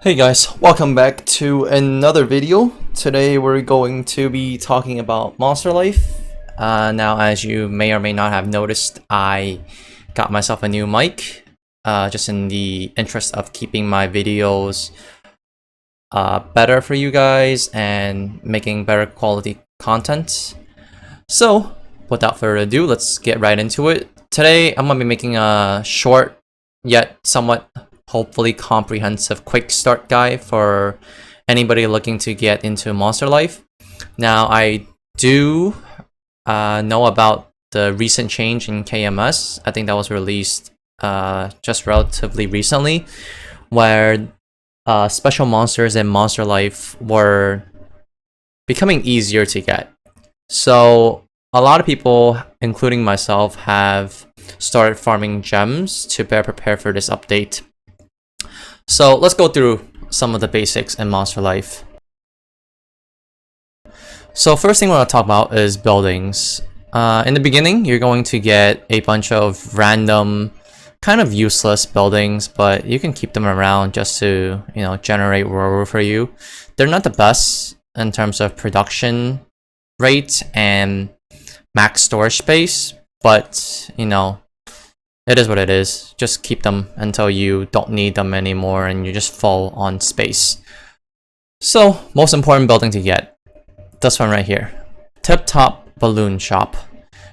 Hey guys, welcome back to another video. Today we're going to be talking about Monster Life. Now, as you may or may not have noticed, I got myself a new mic, just in the interest of keeping my videos better for you guys and making better quality content. So, without further ado, let's get right into it. Today, I'm going to be making a short yet somewhat hopefully comprehensive quick start guide for anybody looking to get into Monster Life. Now, I do know about the recent change in KMS. I think that was released just relatively recently, where special monsters in Monster Life were becoming easier to get. So a lot of people, including myself, have started farming gems to better prepare for this update. So let's go through some of the basics in Monster Life. So first thing we're going to talk about is buildings. In the beginning, you're going to get a bunch of random, kind of useless buildings, but you can keep them around just to, generate reward for you. They're not the best in terms of production rate and max storage space, but it is what it is. Just keep them until you don't need them anymore and you just fall on space. So, most important building to get. This one right here. Tip Top Balloon Shop.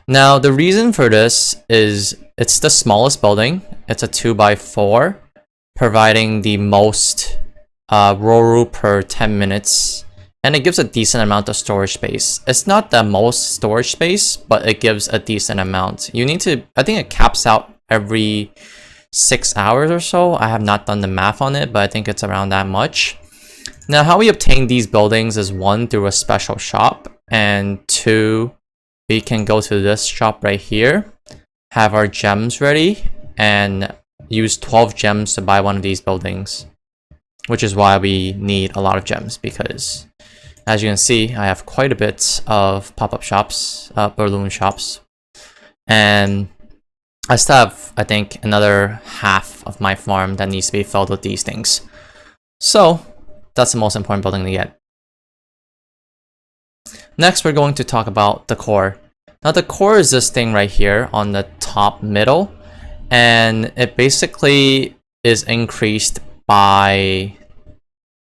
Now, the reason for this is it's the smallest building. It's a 2x4, providing the most roll per 10 minutes. And it gives a decent amount of storage space. It's not the most storage space, but it gives a decent amount. You need to, I think it caps out every 6 hours or so. I have not done the math on it, but I think it's around that much. Now, how we obtain these buildings is 1, through a special shop, and 2, we can go to this shop right here, have our gems ready, and use 12 gems to buy one of these buildings, which is why we need a lot of gems, because as you can see, I have quite a bit of pop-up shops, balloon shops, and I still have, I think, another half of my farm that needs to be filled with these things. So, that's the most important building to get. Next, we're going to talk about Decor. Now, Decor is this thing right here on the top middle, and it basically is increased by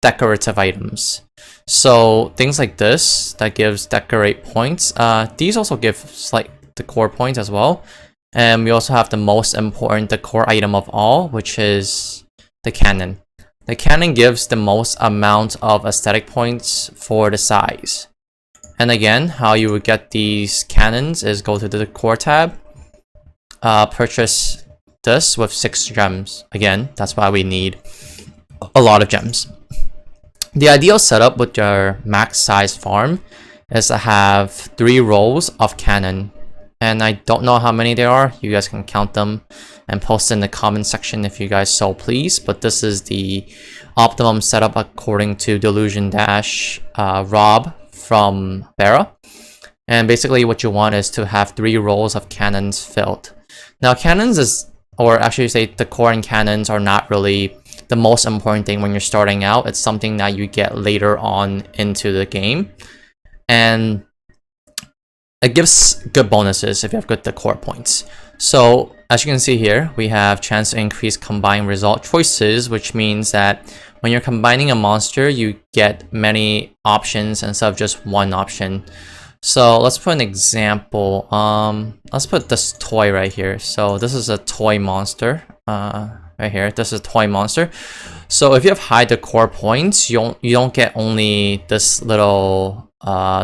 decorative items. So, things like this, that gives decorate points. These also give slight decor points as well. And we also have the most important decor item of all, which is the cannon. The cannon gives the most amount of aesthetic points for the size. And again, how you would get these cannons is go to the decor tab, purchase this with 6 gems. Again, that's why we need a lot of gems. The ideal setup with your max size farm is to have 3 rows of cannon. And I don't know how many there are. You guys can count them and post in the comment section if you guys so please. But this is the optimum setup according to Delusion Rob from Barra. And basically what you want is to have 3 rows of cannons filled. Now cannons is, or actually say decor and cannons are not really the most important thing when you're starting out. It's something that you get later on into the game. And it gives good bonuses if you have good decor points. So as you can see here, we have chance to increase combined result choices, which means that when you're combining a monster, you get many options instead of just one option. So let's put an example. Let's put this toy right here. So this is a toy monster. Right here, this is a toy monster. So if you have high decor points, you don't get only this little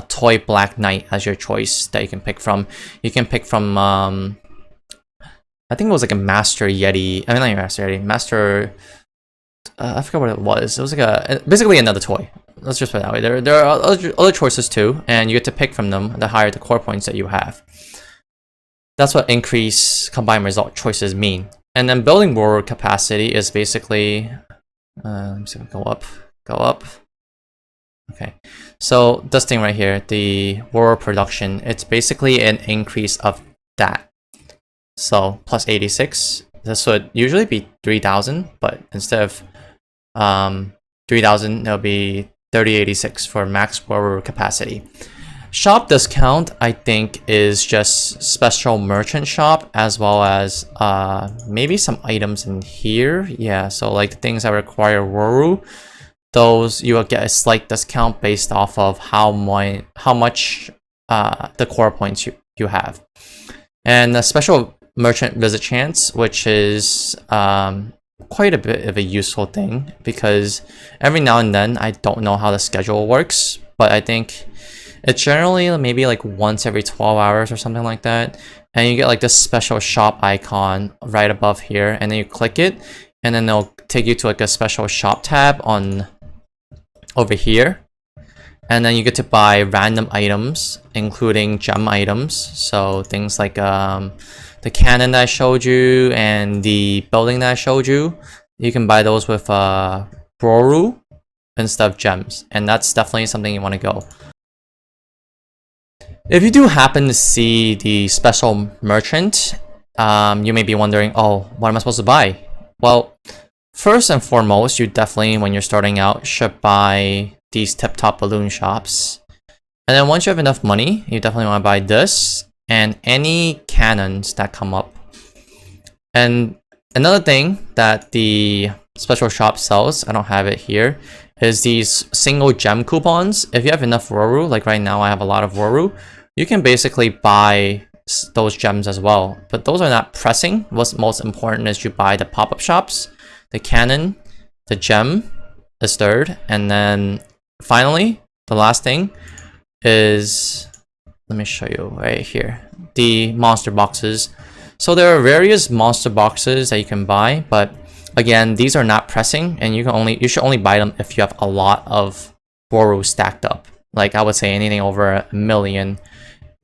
toy Black Knight as your choice that you can pick from. You can pick from I think it was like a Master Yeti. I mean, not Master Yeti, Master I forgot what it was. It was like basically another toy. Let's just put it that way. There are other choices too, and you get to pick from them the higher decor points that you have. That's what increase combined result choices mean. And then building world capacity is basically let me see, go up. Okay, so this thing right here, the world production, it's basically an increase of that. So plus 86, this would usually be 3,000, but instead of 3,000, it'll be 3086 for max Woru capacity. Shop discount, I think, is just special merchant shop, as well as maybe some items in here. Yeah, so like the things that require Woru, those you will get a slight discount based off of how much Decor points you have. And the special merchant visit chance, which is quite a bit of a useful thing, because every now and then I don't know how the schedule works, but I think it's generally maybe like once every 12 hours or something like that, and you get like this special shop icon right above here, and then you click it, and then they'll take you to like a special shop tab on over here, and then you get to buy random items, including gem items. So things like the cannon that I showed you and the building that I showed you, you can buy those with Woru instead of gems, and that's definitely something you want to go. If you do happen to see the special merchant, you may be wondering, oh, what am I supposed to buy? Well, first and foremost, you definitely, when you're starting out, should buy these tip-top balloon shops. And then once you have enough money, you definitely want to buy this and any cannons that come up. And another thing that the special shop sells, I don't have it here, is these single gem coupons. If you have enough Woru, like right now I have a lot of Woru, you can basically buy those gems as well. But those are not pressing. What's most important is you buy the pop-up shops, the cannon, the gem is third, and then finally, the last thing is, let me show you right here, the monster boxes. So there are various monster boxes that you can buy, but again, these are not pressing, and you should only buy them if you have a lot of Woru stacked up. Like I would say anything over 1 million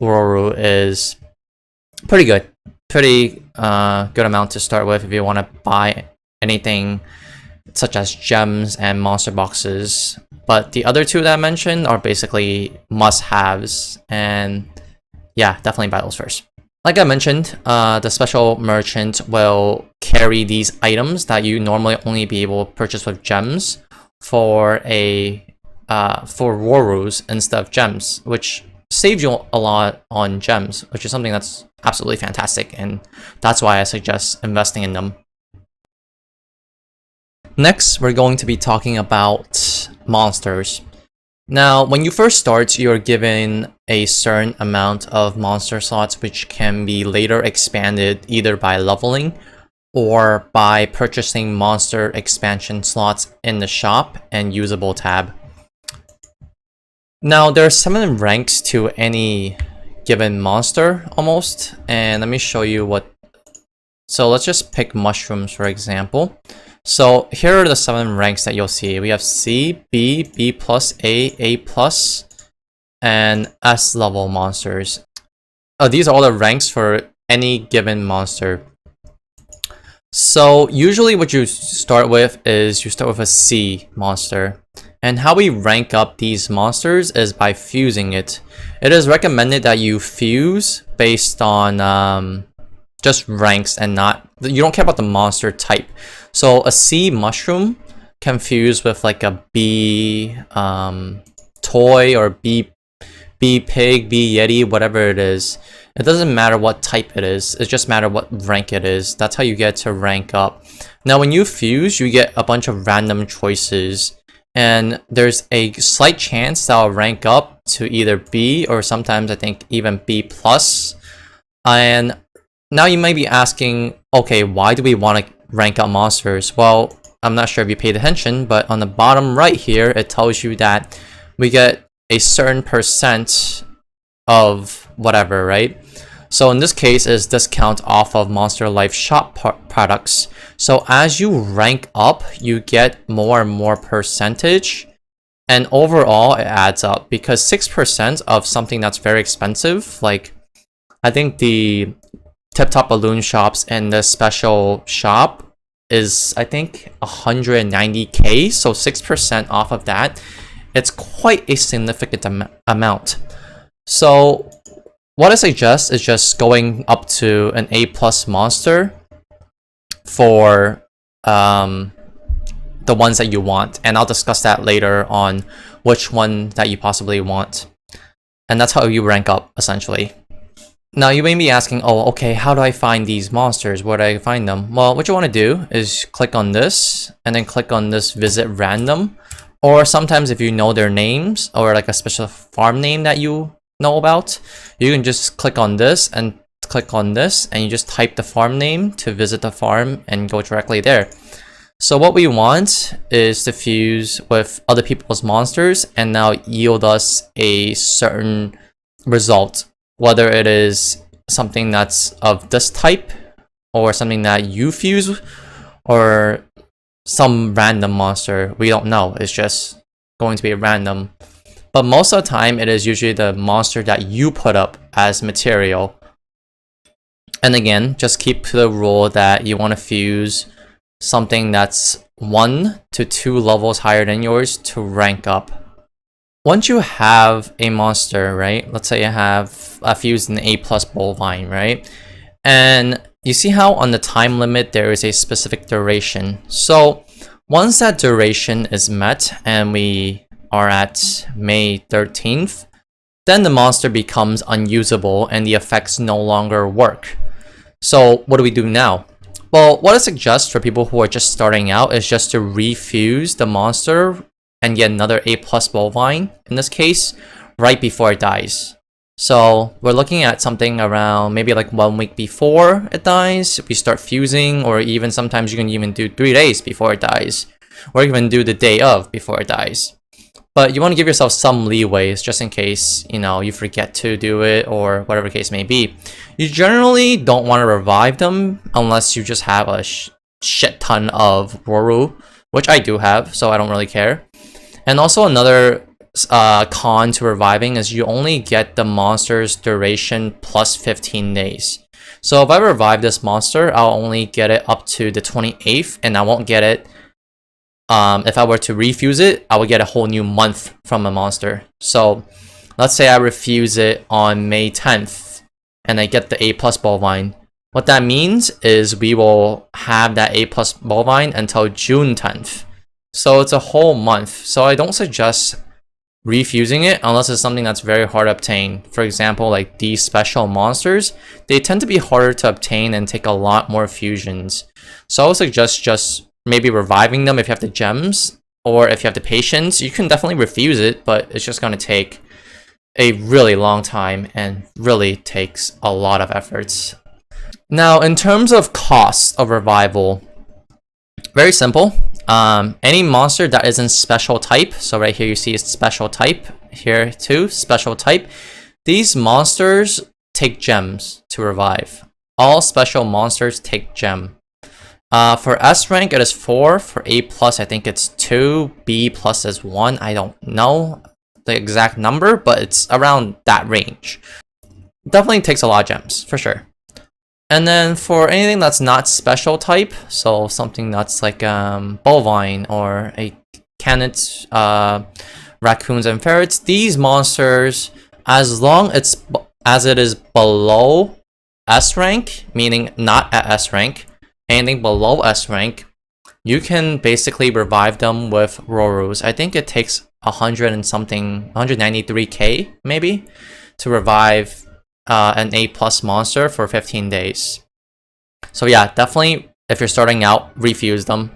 Woru is pretty good. Pretty good amount to start with if you want to buy anything such as gems and monster boxes. But the other two that I mentioned are basically must-haves, and yeah, definitely buy those first. Like I mentioned, the special merchant will carry these items that you normally only be able to purchase with gems for Worus instead of gems, which saves you a lot on gems, which is something that's absolutely fantastic, and that's why I suggest investing in them. Next, we're going to be talking about monsters. Now, when you first start, you're given a certain amount of monster slots, which can be later expanded either by leveling or by purchasing monster expansion slots in the shop and usable tab. Now, there are 7 ranks to any given monster almost, and let me show you what. So let's just pick mushrooms for example. So here are the 7 ranks that you'll see. We have C, B, B+, A+, and S level monsters. These are all the ranks for any given monster. So usually what you start with is you start with a C monster. And how we rank up these monsters is by fusing it. It is recommended that you fuse based on just ranks and not, you don't care about the monster type. So a C mushroom can fuse with like a B toy or B pig, B yeti, whatever it is. It doesn't matter what type it is, it just matters what rank it is. That's how you get to rank up. Now when you fuse, you get a bunch of random choices, and there's a slight chance that will rank up to either B or sometimes I think even B+. And now you might be asking, okay, why do we want to rank up monsters? Well, I'm not sure if you paid attention, but on the bottom right here, it tells you that we get a certain percent of whatever, right? So in this case, is discount off of Monster Life shop products. So as you rank up, you get more and more percentage, and overall it adds up, because 6% of something that's very expensive, like I think the tip-top balloon shops and the special shop is I think 190k, so 6% off of that, it's quite a significant amount. So what I suggest is just going up to an A+ monster for the ones that you want, and I'll discuss that later on which one that you possibly want. And that's how you rank up, essentially. Now you may be asking, oh, okay, how do I find these monsters? Where do I find them? Well, what you want to do is click on this, and then click on this visit random. Or sometimes if you know their names, or like a special farm name that you know about, you can just click on this, and click on this, and you just type the farm name to visit the farm and go directly there. So what we want is to fuse with other people's monsters and now yield us a certain result, whether it is something that's of this type or something that you fuse or some random monster. We don't know. It's just going to be random. But most of the time, it is usually the monster that you put up as material. And again, just keep to the rule that you want to fuse something that's 1 to 2 levels higher than yours to rank up. Once you have a monster, right? Let's say you have fused an A+ bovine, right? And you see how on the time limit there is a specific duration. So once that duration is met and we are at May 13th, then the monster becomes unusable and the effects no longer work. So what do we do now? Well, what I suggest for people who are just starting out is just to refuse the monster and get another A+ bovine, in this case, right before it dies. So we're looking at something around maybe like 1 week before it dies, we start fusing, or even sometimes you can even do 3 days before it dies, or even do the day of before it dies. But you want to give yourself some leeways just in case, you know, you forget to do it or whatever the case may be. You generally don't want to revive them unless you just have a shit ton of Woru, which I do have, so I don't really care. And also another con to reviving is you only get the monster's duration plus 15 days. So if I revive this monster, I'll only get it up to the 28th, and I won't get it. If I were to refuse it, I would get a whole new month from a monster. So let's say I refuse it on May 10th and I get the A+ bovine. What that means is we will have that A+ bovine until June 10th. So it's a whole month. So I don't suggest refusing it unless it's something that's very hard to obtain. For example, like these special monsters, they tend to be harder to obtain and take a lot more fusions. So I would suggest just maybe reviving them if you have the gems, or if you have the patience. You can definitely refuse it, but it's just going to take a really long time and really takes a lot of efforts. Now, in terms of cost of revival, very simple. Any monster that isn't special type, so right here you see it's special type, here too, special type. These monsters take gems to revive. All special monsters take gem. For S rank, it is 4. For A+, I think it's 2. B+ is 1. I don't know the exact number, but it's around that range. Definitely takes a lot of gems, for sure. And then for anything that's not special type, so something that's like bovine or a canet, raccoons and ferrets, these monsters, as long as it is below S rank, meaning not at S rank, anything below S rank, you can basically revive them with Rorus. I think it takes 100 and something, 193k maybe, to revive an A+ monster for 15 days. So yeah, definitely if you're starting out, refuse them,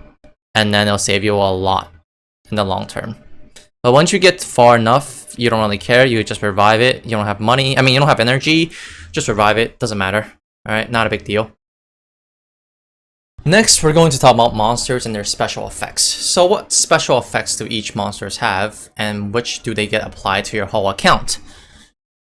and then it'll save you a lot in the long term. But once you get far enough, you don't really care, you just revive it. You don't have money, I mean you don't have energy, just revive it, doesn't matter. Alright, not a big deal. Next, we're going to talk about monsters and their special effects. So what special effects do each monsters have, and which do they get applied to your whole account?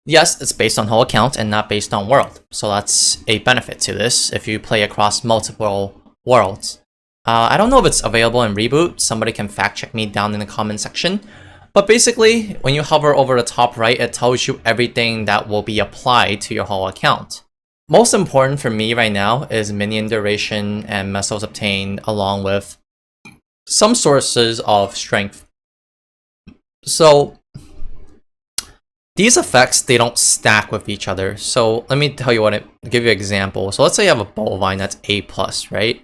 Yes, it's based on whole account and not based on world. So that's a benefit to this if you play across multiple worlds. I don't know if it's available in Reboot. Somebody can fact check me down in the comment section. But basically, when you hover over the top right, it tells you everything that will be applied to your whole account. Most important for me right now is minion duration and mesos obtained, along with some sources of strength. So these effects, they don't stack with each other. So let me tell you give you an example. So let's say you have a bovine that's A+, right?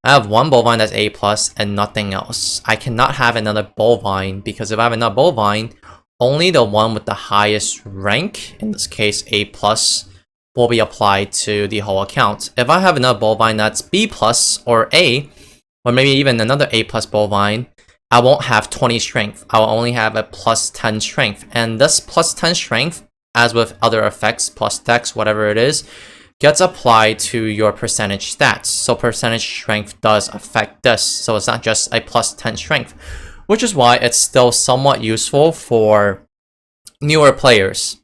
I have one bovine that's A plus and nothing else. I cannot have another bovine because if I have another bovine, only the one with the highest rank, in this case A plus, will be applied to the whole account. If I have another bovine that's B plus or A, or maybe even another A plus bovine, I won't have 20 strength. I will only have a plus 10 strength. And this plus 10 strength, as with other effects, plus dex, whatever it is, gets applied to your percentage stats. So percentage strength does affect this. So it's not just a plus 10 strength, which is why it's still somewhat useful for newer players,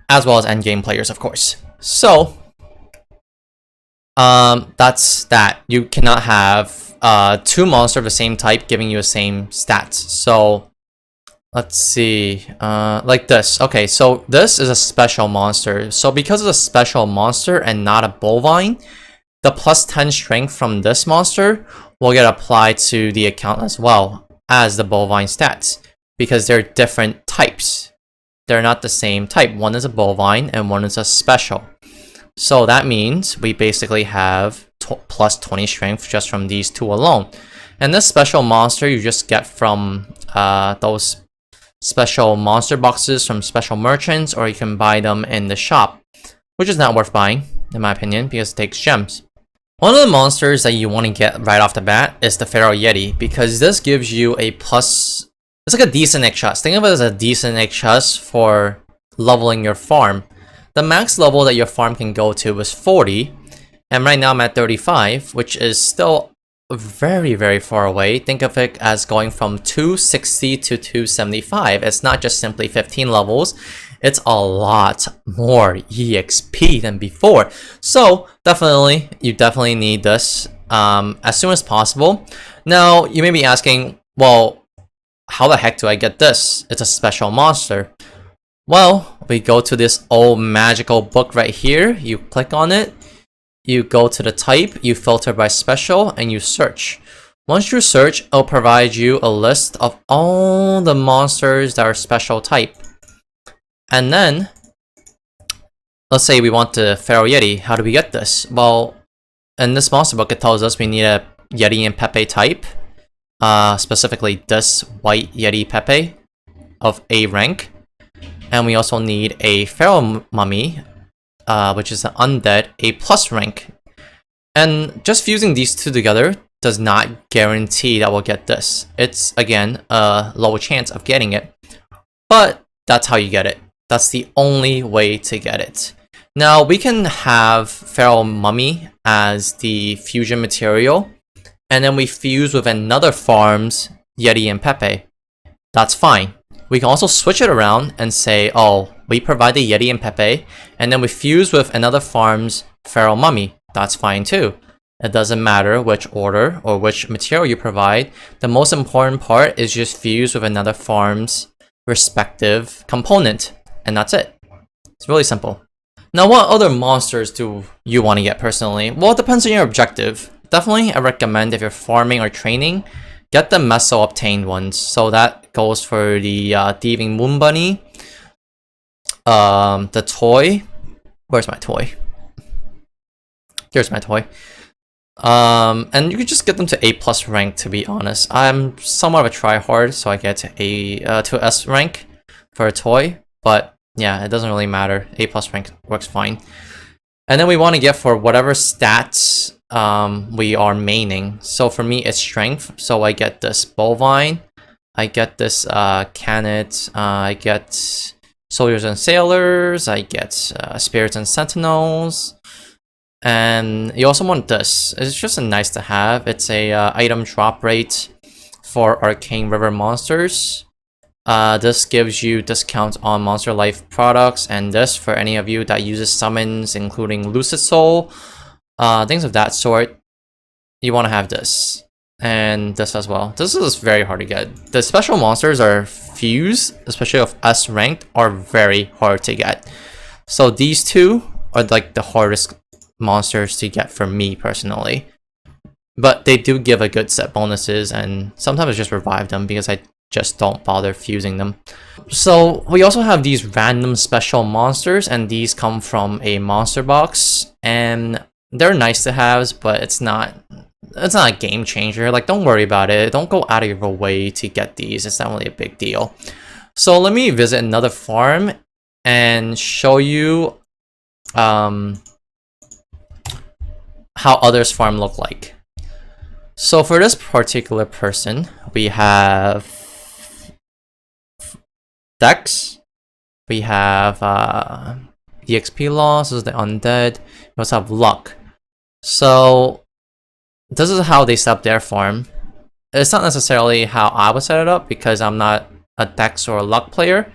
as well as endgame players, of course. So that's that. You cannot have two monsters of the same type giving you the same stats. So let's see, like this. Okay, so this is a special monster. So because it's a special monster and not a bovine, the plus 10 strength from this monster will get applied to the account as well as the bovine stats, because they're different types. They're not the same type. One is a bovine and one is a special. So that means we basically have plus 20 strength just from these two alone. And this special monster you just get from those special monster boxes from special merchants, or you can buy them in the shop, which is not worth buying, in my opinion, because it takes gems. One of the monsters that you want to get right off the bat is the Feral Yeti, because this gives you a plus. It's like a decent Ixchus. Think of it as a decent Ixchus for leveling your farm. The max level that your farm can go to is 40, and right now I'm at 35, which is still very, very far away. Think of it as going from 260 to 275. It's not just simply 15 levels. It's a lot more EXP than before. So you definitely need this as soon as possible. Now, you may be asking, well, how the heck do I get this? It's a special monster. Well, we go to this old magical book right here. You click on it. You go to the type, you filter by special, and you search. Once you search, it'll provide you a list of all the monsters that are special type. And then, let's say we want the Feral Yeti. How do we get this? Well, in this monster book, it tells us we need a Yeti and Pepe type. Specifically this white Yeti Pepe of A rank. And we also need a Feral Mummy, which is an undead A plus rank. And just fusing these two together does not guarantee that we'll get this. It's, again, a low chance of getting it. But that's how you get it. That's the only way to get it. Now, we can have Feral Mummy as the fusion material, and then we fuse with another farm's Yeti and Pepe. That's fine. We can also switch it around and say, oh, we provide the Yeti and Pepe, and then we fuse with another farm's Feral Mummy. That's fine too. It doesn't matter which order or which material you provide. The most important part is just fuse with another farm's respective component, and that's it. It's really simple. Now, what other monsters do you want to get personally? Well, it depends on your objective. Definitely, I recommend if you're farming or training, get the Meso obtained ones. So that goes for the Thieving Moon Bunny, the toy. Where's my toy? Here's my toy. And you can just get them to A plus rank, to be honest. I'm somewhat of a tryhard, so I get to S rank for a toy. But yeah, it doesn't really matter. A plus rank works fine. And then we want to get for whatever stats we are maining. So for me, it's strength. So I get this bovine. I get this canet. I get soldiers and sailors. I get spirits and sentinels. And you also want this. It's just a nice to have. It's a item drop rate for arcane river monsters. This gives you discounts on Monster Life products, and this for any of you that uses summons, including Lucid Soul, things of that sort. You want to have this, and this as well. This is very hard to get. The special monsters are fused, especially of S ranked, are very hard to get. So these two are like the hardest monsters to get for me personally. But they do give a good set bonuses, and sometimes I just revive them because I just don't bother fusing them. So we also have these random special monsters, and these come from a monster box, and they're nice to have, but it's not it's not a game changer. Like, don't worry about it. Don't go out of your way to get these. It's not really a big deal. So let me visit another farm and show you how others' farm look like. So for this particular person, we have Dex, we have EXP loss, this is the undead, we also have luck. So this is how they set up their farm. It's not necessarily how I would set it up because I'm not a Dex or a luck player,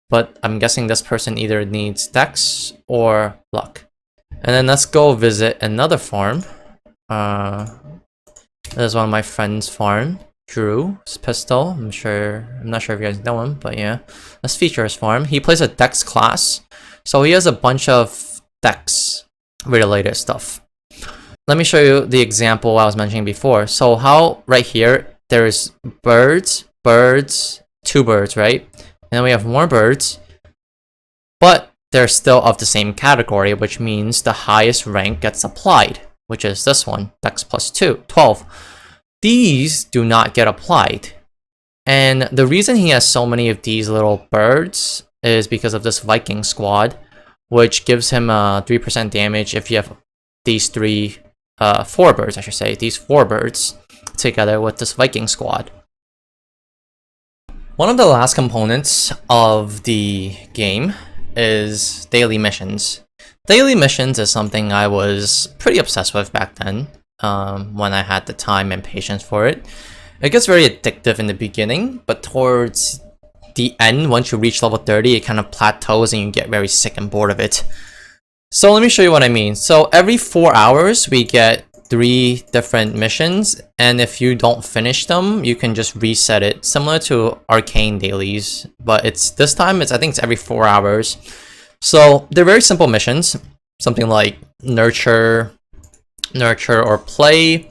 but I'm guessing this person either needs Dex or luck. And then let's go visit another farm. This is one of my friend's farm, Drew's Pistol. I'm not sure if you guys know him, but yeah. Let's feature his farm. He plays a Dex class, so he has a bunch of Dex related stuff. Let me show you the example I was mentioning before. So how right here, there's birds, two birds, right? And then we have more birds, but they're still of the same category, which means the highest rank gets applied, which is this one, Dex plus 2, 12. These do not get applied. And the reason he has so many of these little birds is because of this Viking squad, which gives him 3% damage if you have these four birds, I should say, these 4 birds together with this Viking squad. One of the last components of the game is daily missions. Daily missions is something I was pretty obsessed with back then, when I had the time and patience for it. It gets very addictive in the beginning, but towards the end, once you reach level 30, it kind of plateaus and you get very sick and bored of it. So let me show you what I mean. So every 4 hours, we get 3 different missions, and if you don't finish them, you can just reset it, similar to arcane dailies, but this time I think it's every 4 hours. So they're very simple missions, something like nurture or play.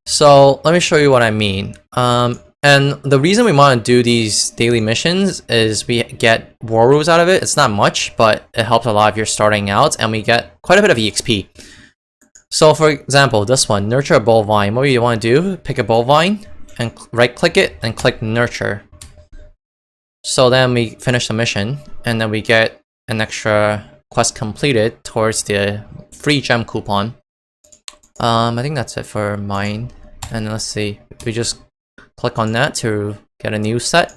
So let me show you what I mean. And the reason we want to do these daily missions is we get war rules out of it. It's not much, but it helps a lot if you're starting out, and we get quite a bit of EXP. So for example, this one, nurture a bovine. What you want to do, pick a bovine and right click it and click nurture. So then we finish the mission, and then we get an extra quest completed towards the free gem coupon. I think that's it for mine. And let's see, we just click on that to get a new set,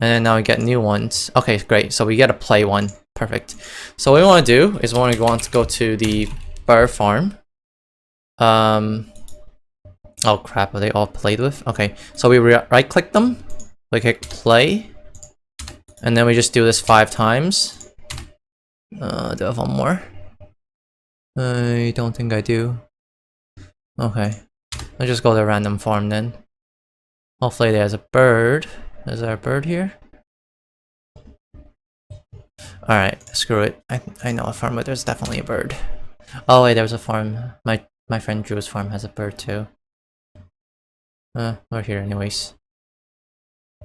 and then now we get new ones. Okay, great. So we get a play one. Perfect. So what we want to do is we want to go to the bird farm. Oh crap, are they all played with? Okay, so we right click them, we click play, and then we just do this 5 times. Do I have one more? I don't think I do. Okay, let's just go to random farm then. Hopefully there's a bird. Is there a bird here? Alright, screw it. I know a farm, but there's definitely a bird. Oh wait, there's a farm. My friend Drew's farm has a bird too. We're here anyways.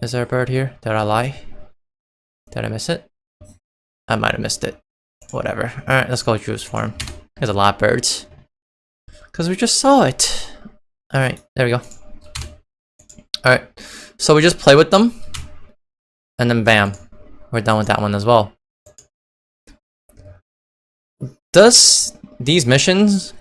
Is there a bird here? Did I lie? Did I miss it? I might have missed it. Whatever. Alright, let's go to Drew's farm. There's a lot of birds. Because we just saw it. Alright, there we go. Alright, so we just play with them. And then bam, we're done with that one as well. Does these missions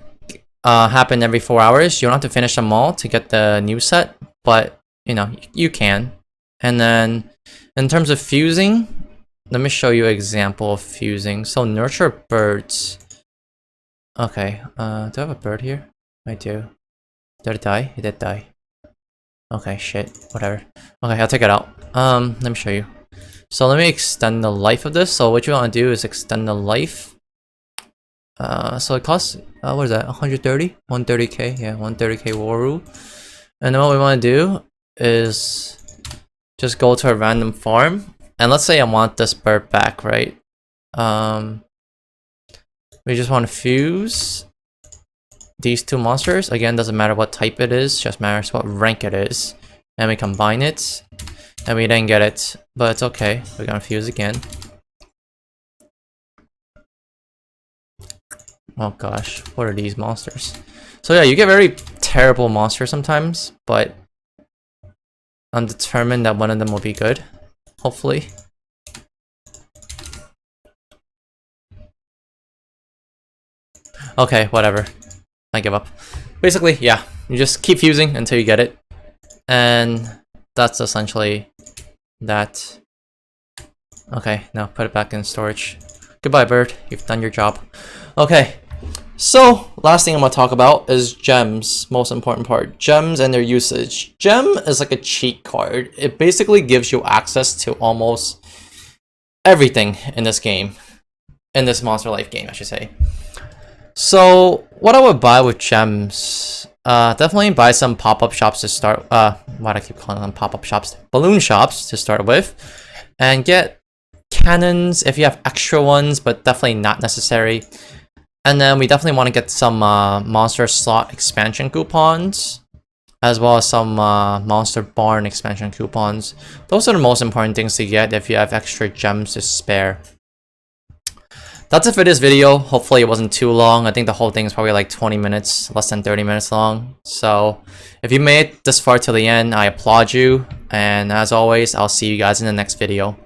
happen every 4 hours? You don't have to finish them all to get the new set, but you know, you can. And then in terms of fusing, let me show you an example of fusing. So nurture birds. Okay, do I have a bird here? I do. Did it die? It did die. Okay, shit, whatever. Okay, I'll take it out. Let me show you. So let me extend the life of this. So what you want to do is extend the life. So it costs, what is that, 130? 130k, yeah, 130k war rule. And then what we want to do is just go to a random farm. And let's say I want this bird back, right? We just want to fuse these 2 monsters. Again, doesn't matter what type it is, just matters what rank it is. And we combine it, and we didn't get it, but it's okay. We're gonna fuse again. Oh gosh, what are these monsters? So yeah, you get very terrible monsters sometimes, but I'm determined that one of them will be good. Hopefully. Okay, whatever. I give up. Basically, yeah. You just keep fusing until you get it. And that's essentially that. Okay, now put it back in storage. Goodbye, bird. You've done your job. Okay. So, last thing I'm going to talk about is gems. Most important part. Gems and their usage. Gem is like a cheat card. It basically gives you access to almost everything in this game. In this Monster Life game, I should say. So, what I would buy with gems, definitely buy some pop-up shops to start, why do I keep calling them pop-up shops? Balloon shops to start with, and get cannons if you have extra ones, but definitely not necessary. And then we definitely want to get some monster slot expansion coupons, as well as some monster barn expansion coupons. Those are the most important things to get if you have extra gems to spare. That's it for this video. Hopefully it wasn't too long. I think the whole thing is probably like 20 minutes, less than 30 minutes long. So if you made it this far to the end, I applaud you. And as always, I'll see you guys in the next video.